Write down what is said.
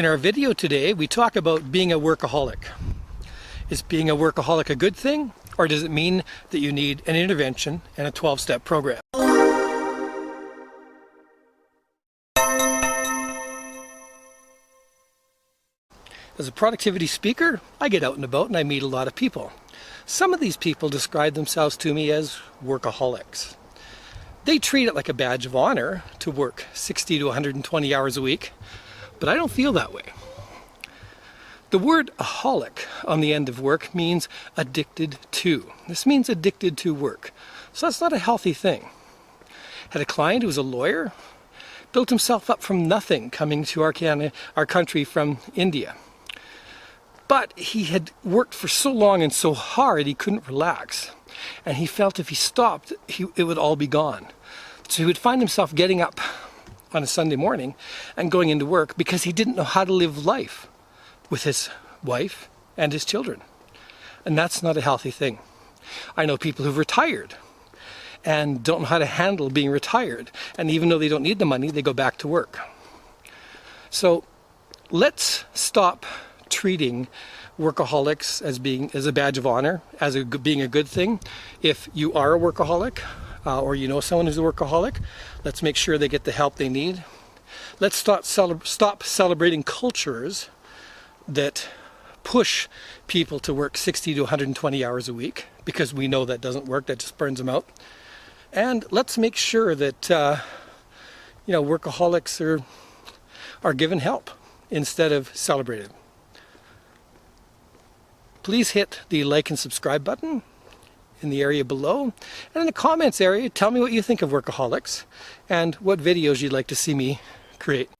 In our video today, we talk about being a workaholic. Is being a workaholic a good thing, or does it mean that you need an intervention and a 12-step program? As a productivity speaker, I get out and about and I meet a lot of people. Some of these people describe themselves to me as workaholics. They treat it like a badge of honor to work 60 to 120 hours a week, but I don't feel that way. The word aholic on the end of work means addicted to. This means addicted to work. So that's not a healthy thing. Had a client who was a lawyer, built himself up from nothing coming to our country from India. But he had worked for so long and so hard he couldn't relax. And he felt if he stopped, it would all be gone. So he would find himself getting up on a Sunday morning and going into work because he didn't know how to live life with his wife and his children. And that's not a healthy thing. I know people who've retired and don't know how to handle being retired. And even though they don't need the money, they go back to work. So let's stop treating workaholics as a badge of honor, being a good thing. If you are a workaholic or you know someone who's a workaholic, let's make sure they get the help they need. Let's stop celebrating cultures that push people to work 60 to 120 hours a week, because we know that doesn't work, that just burns them out. And let's make sure that workaholics are given help instead of celebrated. Please hit the like and subscribe button in the area below. And in the comments area, tell me what you think of workaholics and what videos you'd like to see me create.